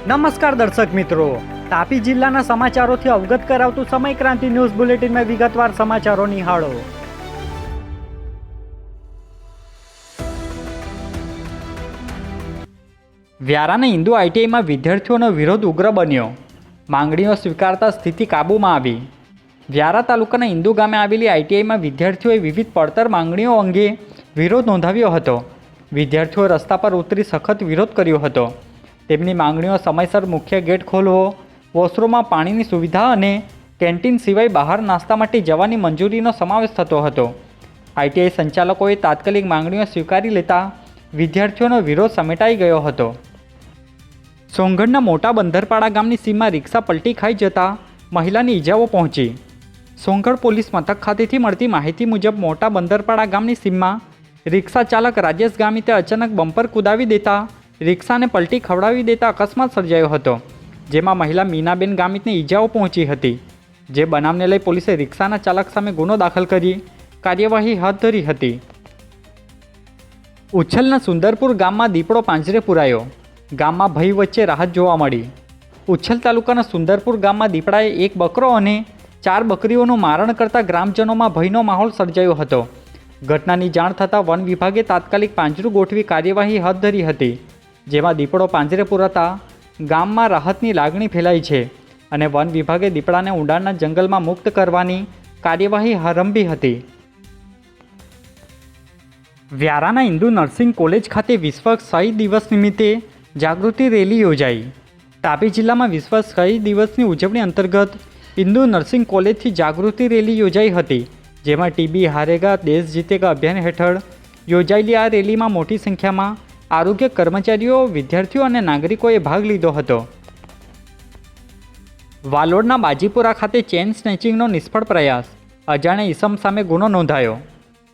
નમસ્કાર દર્શક મિત્રો, તાપી જિલ્લાના સમાચારોથી અવગત કરાવતું સમય ક્રાંતિ ન્યૂઝ બુલેટિનમાં વિગતવાર સમાચારો નિહાળો. વ્યારાના હિન્દુ આઈટીઆઈમાં વિદ્યાર્થીઓનો વિરોધ ઉગ્ર બન્યો. માંગણીઓ સ્વીકારતા સ્થિતિ કાબૂમાં આવી. વ્યારા તાલુકાના હિન્દુ ગામે આવેલી આઈટીઆઈમાં વિદ્યાર્થીઓએ વિવિધ પડતર માંગણીઓ અંગે વિરોધ નોંધાવ્યો હતો. વિદ્યાર્થીઓએ રસ્તા પર ઉતરી સખત વિરોધ કર્યો હતો. તેમની માંગણીઓ સમયસર મુખ્ય ગેટ ખોલવો, વોશરૂમમાં પાણીની સુવિધા અને કેન્ટીન સિવાય બહાર નાસ્તા માટે જવાની મંજૂરીનો સમાવેશ થતો હતો. આઈટીઆઈ સંચાલકોએ તાત્કાલિક માંગણીઓ સ્વીકારી લેતા વિદ્યાર્થીઓનો વિરોધ સમેટાઈ ગયો હતો. સોનગઢના મોટા બંદરપાડા ગામની સીમમાં રિક્ષા પલટી ખાઈ જતા મહિલાની ઈજાઓ પહોંચી. સોનગઢ પોલીસ મથક ખાતેથી મળતી માહિતી મુજબ મોટા બંદરપાડા ગામની સીમમાં રિક્ષા ચાલક રાજેશ ગામિતે અચાનક બમ્પર કુદાવી દેતા રિક્ષાને પલટી ખવડાવી દેતા અકસ્માત સર્જાયો હતો, જેમાં મહિલા મીનાબેન ગામિતને ઈજાઓ પહોંચી હતી. જે બનાવને લઈ પોલીસે રિક્ષાના ચાલક સામે ગુનો દાખલ કરી કાર્યવાહી હાથ ધરી હતી. ઉચ્છલના સુંદરપુર ગામમાં દીપડો પાંજરે પુરાયો. ગામમાં ભય વચ્ચે રાહત જોવા મળી. ઉચ્છલ તાલુકાના સુંદરપુર ગામમાં દીપડાએ એક બકરો અને 4 બકરીઓનું મારણ કરતા ગ્રામજનોમાં ભયનો માહોલ સર્જાયો હતો. ઘટનાની જાણ થતાં વન વિભાગે તાત્કાલિક પાંજરું ગોઠવી કાર્યવાહી હાથ ધરી હતી, જેમાં દીપડો પાંજરે પુરાતા ગામમાં રાહતની લાગણી ફેલાઈ છે અને વન વિભાગે દીપડાને ઊંડાણના જંગલમાં મુક્ત કરવાની કાર્યવાહી આરંભી હતી. વ્યારાના હિન્દુ નર્સિંગ કોલેજ ખાતે વિશ્વ શહીદ દિવસ નિમિત્તે જાગૃતિ રેલી યોજાઈ. તાપી જિલ્લામાં વિશ્વ શહીદ દિવસની ઉજવણી અંતર્ગત હિન્દુ નર્સિંગ કોલેજથી જાગૃતિ રેલી યોજાઈ હતી, જેમાં ટીબી હારેગા દેશ જીતેગા અભિયાન હેઠળ યોજાયેલી આ રેલીમાં મોટી સંખ્યામાં આરોગ્ય કર્મચારીઓ, વિદ્યાર્થીઓ અને નાગરિકોએ ભાગ લીધો હતો. વાલોડના બાજીપુરા ખાતે ચેઇન સ્નેચિંગનો નિષ્ફળ પ્રયાસ, અજાણ્યા ઈસમ સામે ગુનો નોંધાયો.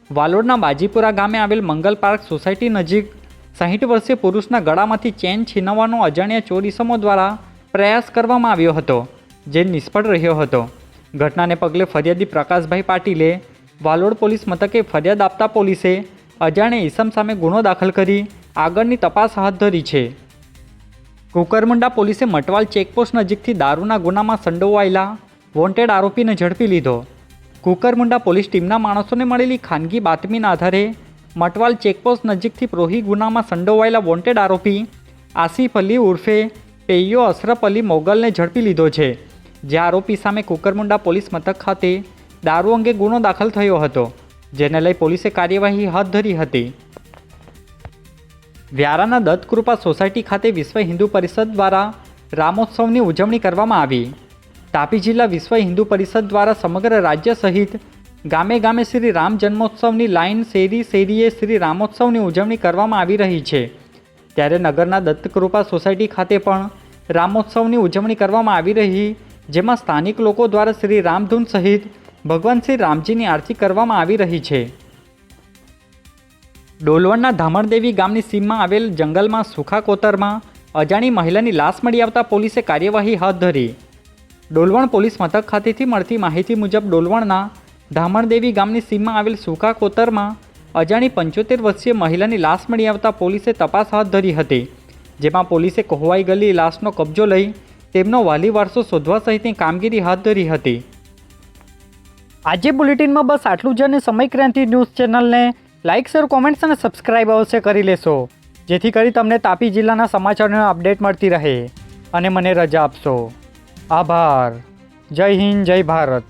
વાલોડના બાજીપુરા ગામે આવેલ મંગલ પાર્ક સોસાયટી નજીક 60 વર્ષીય પુરુષના ગળામાંથી ચેઇન છીનવવાનો અજાણ્યા ચોર ઈસમો દ્વારા પ્રયાસ કરવામાં આવ્યો હતો, જે નિષ્ફળ રહ્યો હતો. ઘટનાને પગલે ફરિયાદી પ્રકાશભાઈ પાટીલે વાલોડ પોલીસ મથકે ફરિયાદ આપતા પોલીસે અજાણ્યા ઈસમ સામે ગુનો દાખલ કરી આગળની તપાસ હાથ ધરી છે. કુકરમુંડા પોલીસે મટવાલ ચેકપોસ્ટ નજીકથી દારૂના ગુનામાં સંડોવાયેલા વોન્ટેડ આરોપીને ઝડપી લીધો. કુકરમુંડા પોલીસ ટીમના માણસોને મળેલી ખાનગી બાતમીના આધારે મટવાલ ચેકપોસ્ટ નજીકથી પ્રોહી ગુનામાં સંડોવાયેલા વોન્ટેડ આરોપી આસિફ અલી ઉર્ફે પેયો અશરફ અલી મોગલને ઝડપી લીધો છે, જે આરોપી સામે કુકરમુંડા પોલીસ મથક ખાતે દારૂ અંગે ગુનો દાખલ થયો હતો, જેને લઈ પોલીસે કાર્યવાહી હાથ ધરી હતી. વ્યારાના દત્તકૃપા સોસાયટી ખાતે વિશ્વ હિન્દુ પરિષદ દ્વારા રામોત્સવની ઉજવણી કરવામાં આવી. તાપી જિલ્લા વિશ્વ હિન્દુ પરિષદ દ્વારા સમગ્ર રાજ્ય સહિત ગામે ગામે શ્રી રામ જન્મોત્સવની લાઈન શેરી શેરીએ શ્રી રામોત્સવની ઉજવણી કરવામાં આવી રહી છે. ત્યારે નગરના દત્તકૃપા સોસાયટી ખાતે પણ રામોત્સવની ઉજવણી કરવામાં આવી રહી, જેમાં સ્થાનિક લોકો દ્વારા શ્રી રામધૂન સહિત ભગવાન શ્રી રામજીની આરતી કરવામાં આવી રહી છે. ડોલવણના ધામણદેવી ગામની સીમમાં આવેલ જંગલમાં સૂખા કોતરમાં અજાણી મહિલાની લાશ મળી આવતા પોલીસે કાર્યવાહી હાથ ધરી. ડોલવણ પોલીસ મથક ખાતેથી મળતી માહિતી મુજબ ડોલવણના ધામણદેવી ગામની સીમમાં આવેલ સૂખા કોતરમાં અજાણી 75 વર્ષીય મહિલાની લાશ મળી આવતા પોલીસે તપાસ હાથ ધરી હતી, જેમાં પોલીસે કોહવાઈ ગયેલી લાશનો કબજો લઈ તેમનો વાલી વારસો શોધવા સહિતની કામગીરી હાથ ધરી હતી. આજે બુલેટિનમાં બસ આટલું જ, અને સમય ક્રાંતિ ન્યૂઝ ચેનલને લાઇક, શેર, કોમેન્ટ્સ અને સબસ્ક્રાઇબ અવશ્ય કરી લેશો, જેથી કરી તમને તાપી જિલ્લાના સમાચારોનો અપડેટ મળતી રહે. અને મને રજા આપશો. આભાર. જય હિન્દ, જય ભારત.